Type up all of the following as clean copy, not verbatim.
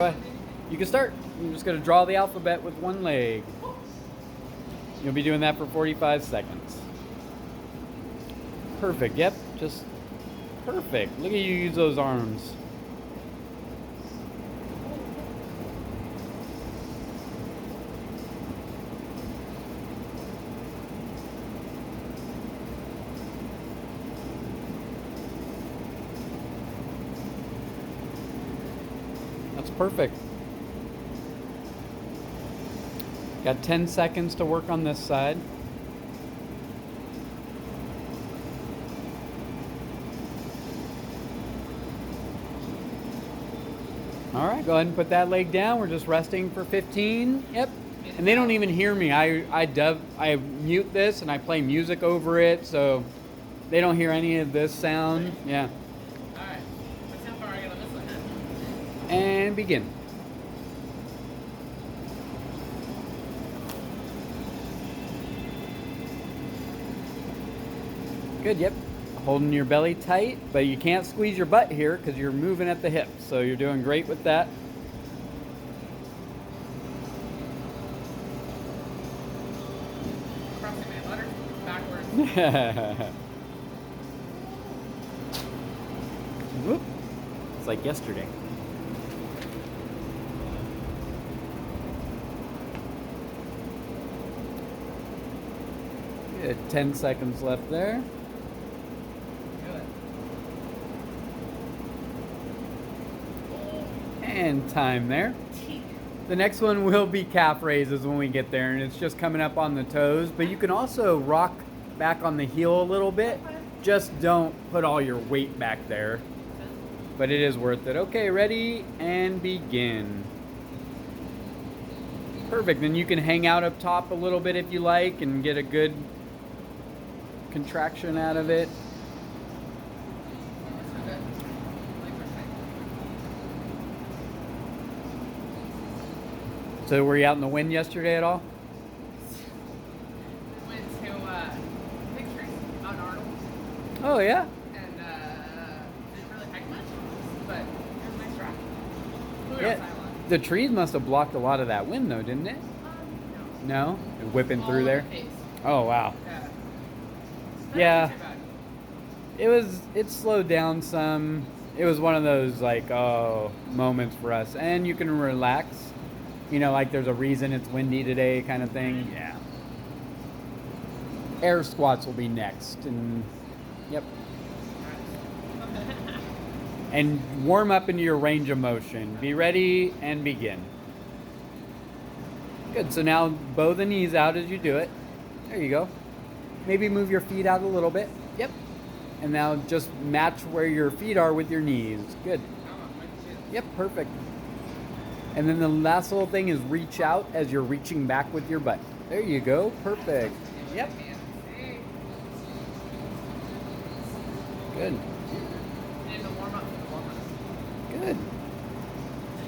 Go ahead. You can start. You're just going to draw the alphabet with one leg. You'll be doing that for 45 seconds. Perfect. Yep. Just perfect. Look at you use those arms. That's perfect. Got 10 seconds to work on this side. All right, go ahead and put that leg down. We're just resting for 15. Yep. And they don't even hear me. I mute this and I play music over it, so they don't hear any of this sound. Yeah. All right. Let's see how far I get on this one. And begin. Good, yep. Holding your belly tight, but you can't squeeze your butt here because you're moving at the hips. So you're doing great with that. Crossing my letters backwards. Whoop. It's like yesterday. Good. 10 seconds left there. Good. And time there. The next one will be calf raises when we get there, and it's just coming up on the toes. But you can also rock back on the heel a little bit. Just don't put all your weight back there. But it is worth it. Okay, ready and begin. Perfect. Then you can hang out up top a little bit if you like and get a good contraction out of it. So were you out in the wind yesterday at all? Went to Big Tree out in Arnold, Oh yeah. and didn't really hike much, but it was a nice ride. We were Yeah. outside a lot. The trees must have blocked a lot of that wind though, didn't it? No. No? Whipping All through in there? the face. Oh wow. Yeah. Yeah. Not too bad. It slowed down some. It was one of those like moments for us. And you can relax. You know, like there's a reason it's windy today kind of thing. Yeah. Air squats will be next. And yep. And warm up into your range of motion. Be ready and begin. Good. So now bow the knees out as you do it. There you go. Maybe move your feet out a little bit. Yep. And now just match where your feet are with your knees. Good. Yep, perfect. And then the last little thing is reach out as you're reaching back with your butt. There you go. Perfect. Yep. Good. And the warm up for the warm up. Good.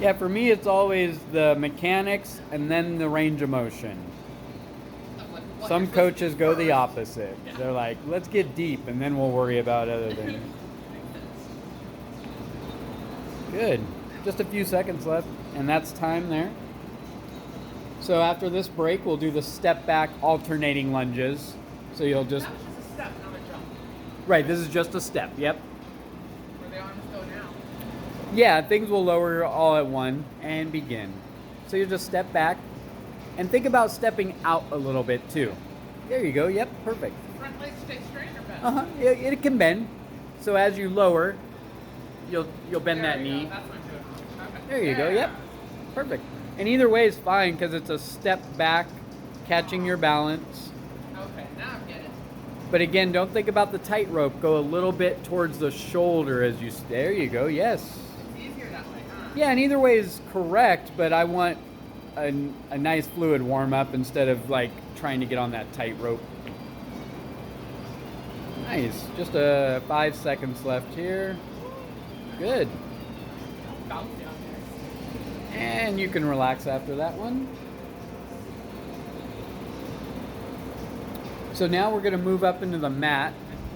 Yeah, for me, it's always the mechanics and then the range of motion. Some coaches go the opposite. They're like, let's get deep and then we'll worry about other things. Good. Just a few seconds left, and that's time there. So after this break, we'll do the step back alternating lunges. So you'll just, That was just a step, not a jump. right, this is just a step, yep. Where the arms go now. Yeah, things will lower all at one and begin. So you just step back and think about stepping out a little bit too. There you go, yep, perfect. Front legs stay straight or bend? Uh-huh, it can bend. So as you lower, you'll bend There that we go. knee. That's what I'm doing. Okay. There you go, yep. Perfect. And either way is fine because it's a step back, catching your balance. Okay, now I get it. But again, don't think about the tightrope. Go a little bit towards the shoulder as you, there you go, yes. It's easier that way, huh? Yeah, and either way is correct, but I want a nice fluid warm up instead of like trying to get on that tightrope. Nice, just 5 seconds left here. Good. Bounce down there. And you can relax after that one. So now we're going to move up into the mat,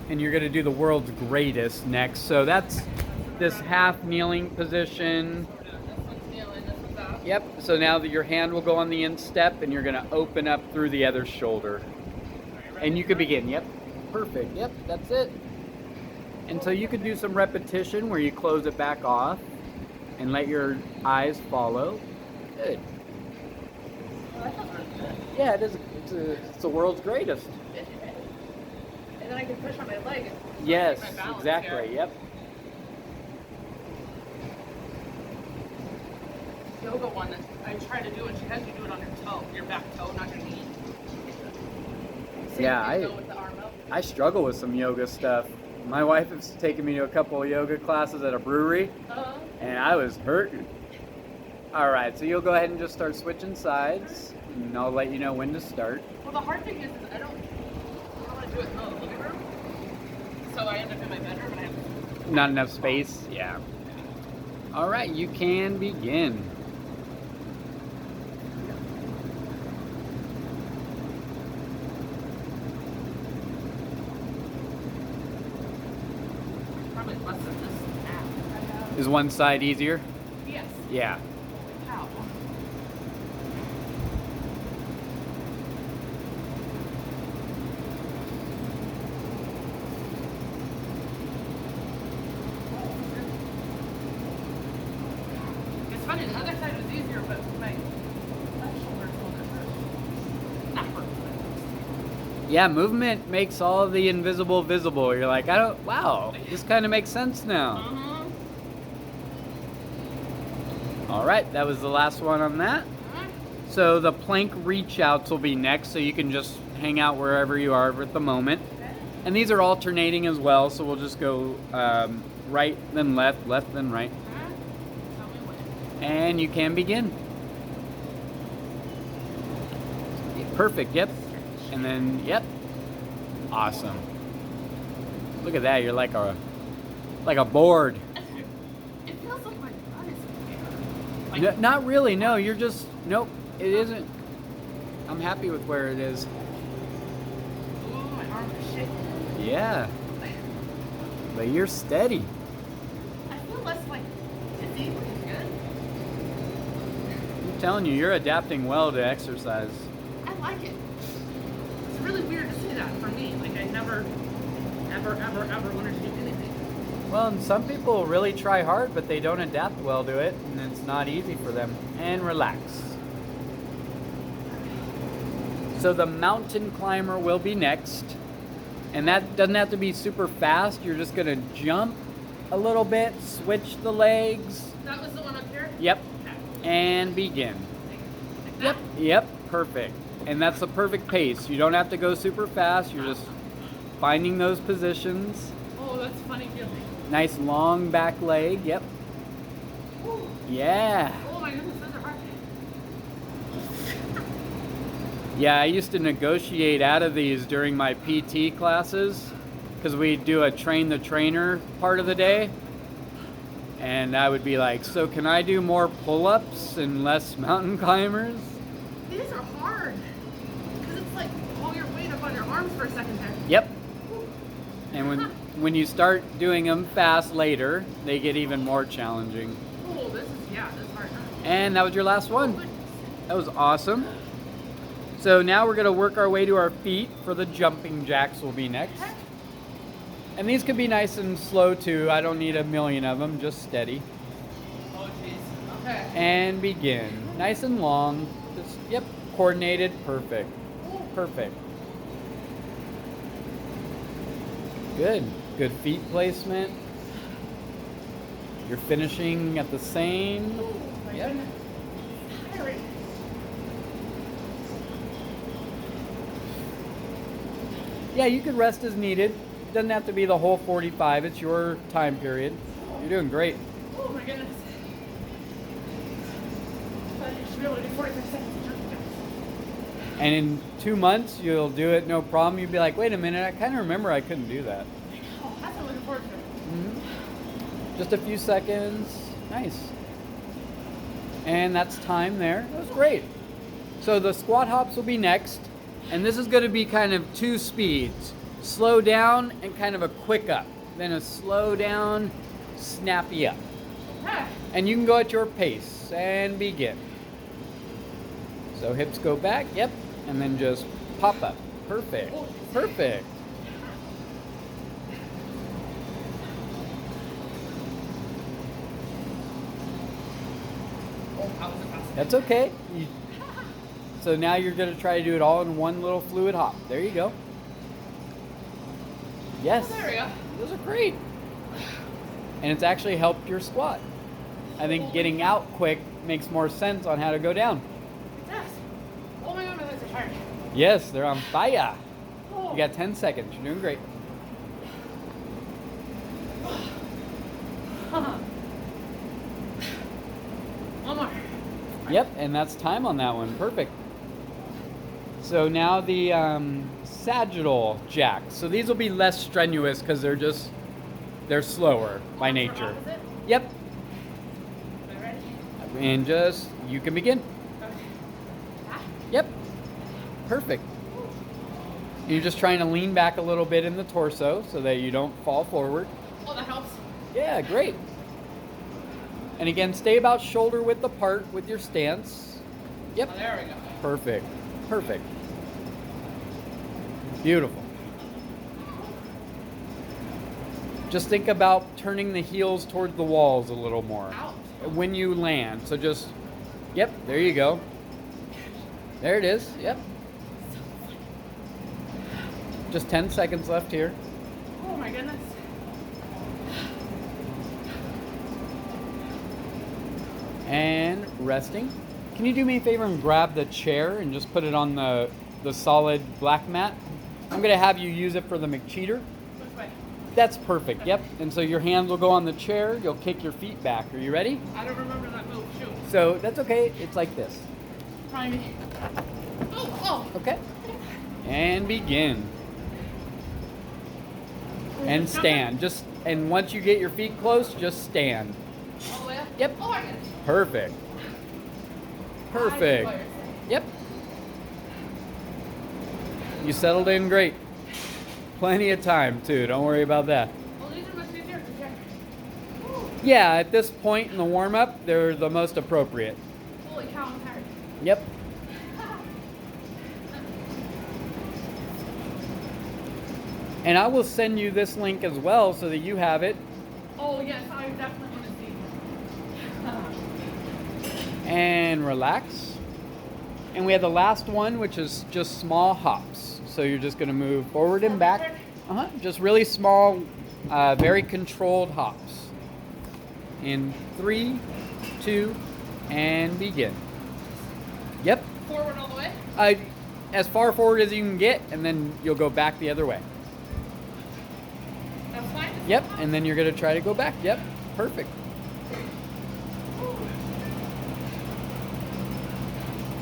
and you're going to do the world's greatest next. So that's this half kneeling position. This one's kneeling, Yep. So now that your hand will go on the instep and you're going to open up through the other shoulder. And you could begin. Yep. Perfect. Yep. That's it. And so you could do some repetition where you close it back off and let your eyes follow. Good. Oh, that feels really good. Yeah, it is. It's the world's greatest. And then I can push on my leg. And Yes, my balance exactly. here. Yep. Yoga one that I try to do, and she has you do it on your toe, your back toe, not your knee. Same Yeah, thing, go with the arm up. I struggle with some yoga stuff. My wife has taken me to a couple of yoga classes at a brewery, and I was hurting. All right, so you'll go ahead and just start switching sides, and I'll let you know when to start. Well, the hard thing is I don't want to do it in the living room, so I end up in my bedroom and I have Not enough space? Yeah. All right, you can begin. probably less than this app I have. Is one side easier? Yes. Yeah. How? It's funny, the other side was easier, but my left shoulder is a little bit hurt. Not hurt, but Yeah, movement makes all the invisible visible. You're like, wow, this kind of makes sense now. All right, that was the last one on that. So the plank reach outs will be next, so you can just hang out wherever you are at the moment. Okay. And these are alternating as well, so we'll just go right, then left, left, then right. Tell me when. And you can begin. Perfect, yep. And then, yep. Awesome. Look at that, you're like a board. It feels like my butt is there. Like, Not really, no, you're just, nope, it isn't. I'm happy with where it is. ooh, my arm is shaking. Yeah, but you're steady. I feel less like dizzy, which is good. I'm telling you, you're adapting well to exercise. I like it. It's really weird to say that for me. Like I never, ever, ever, ever wanted to do anything. Well, and some people really try hard, but they don't adapt well to it, and it's not easy for them. And relax. So the mountain climber will be next. And that doesn't have to be super fast. You're just going to jump a little bit, switch the legs. That was the one up here? Yep. Okay. And begin. Like Yep. that? Yep. Perfect. And that's the perfect pace. You don't have to go super fast. You're just finding those positions. Oh, that's a funny feeling. Nice long back leg. Yep. Ooh. Yeah. Oh my goodness, those are hard. Yeah, I used to negotiate out of these during my PT classes because we do a train the trainer part of the day. And I would be like, so can I do more pull-ups and less mountain climbers? These are hard. Because it's like all your weight up on your arms for a second there. Yep. Ooh. And when you start doing them fast later, they get even more challenging. Oh, this is hard. And that was your last Oh, one. goodness. That was awesome. So now we're going to work our way to our feet for the jumping jacks will be next. Okay. And these could be nice and slow too. I don't need a million of them, just steady. Oh, jeez. Okay. And begin. Nice and long. Just, yep, coordinated, perfect. Perfect. Good. Good feet placement. You're finishing at the same. Ooh, my Yep. goodness. Tiring. Yeah, you could rest as needed. Doesn't have to be the whole 45. It's your time period. You're doing great. Oh my goodness. I thought you should be able to do 45 seconds of jumping jacks. And in 2 months, you'll do it no problem. You'll be like, wait a minute, I kind of remember I couldn't do that. Oh, that's what I'm looking forward to. Just a few seconds. Nice. And that's time there. That was great. So the squat hops will be next. And this is going to be kind of two speeds. Slow down and kind of a quick up. Then a slow down, snappy up. Okay. And you can go at your pace and begin. So hips go back, yep, and then just pop up. Perfect. Perfect. Oh, that was a fast. That's okay. So now you're going to try to do it all in one little fluid hop. There you go. Yes. Oh, there we go. Those are great. And it's actually helped your squat. I think getting out quick makes more sense on how to go down. It does. Oh my god, my legs are tired. Yes, they're on fire. Oh. You got 10 seconds. You're doing great. One more. Yep, and that's time on that one. Perfect. So now the sagittal jacks. So these will be less strenuous because they're slower by nature. Opposite? Yep. Am I ready? And just, you can begin. Okay. Ah. Yep. Perfect. And you're just trying to lean back a little bit in the torso so that you don't fall forward. Oh, that helps. Yeah, great. And again, stay about shoulder width apart with your stance. Yep. Oh, there we go. Perfect. Perfect. Beautiful. Just think about turning the heels towards the walls a little more Ouch. when you land. So just, yep, there you go. There it is. Yep. Just 10 seconds left here. Oh my goodness. And resting. Can you do me a favor and grab the chair and just put it on the solid black mat? I'm going to have you use it for the McCheater. Which way? That's perfect, yep. And so your hands will go on the chair, you'll kick your feet back. Are you ready? I don't remember that move. Shoot. So that's okay, it's like this. Try me. Oh, Okay. And begin. oh. And stand. And once you get your feet close, just stand. All the way up? Yep. Oh my goodness. Perfect. Perfect. Yep. You settled in great. Plenty of time too, don't worry about that. Well, these are much easier to check. Yeah, at this point in the warm-up, they're the most appropriate. Holy cow, I'm tired. Yep. And I will send you this link as well so that you have it. Oh yes, I definitely want to see. And relax. And we have the last one, which is just small hops. So you're just going to move forward and back. Just really small, very controlled hops. In 3, 2, and begin. Yep. Forward all the way? As far forward as you can get, and then you'll go back the other way. That's fine? Yep, and then you're going to try to go back. Yep, perfect.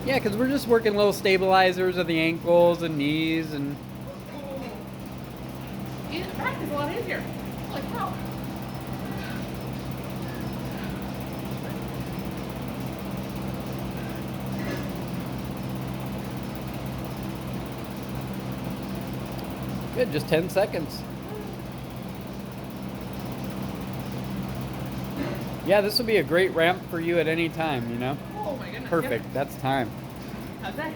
Yeah, because we're just working little stabilizers of the ankles and knees and... Back is a lot easier. Holy cow. Good, just 10 seconds. Yeah, this will be a great ramp for you at any time, you know? Oh my goodness. Perfect, that's time. How's that?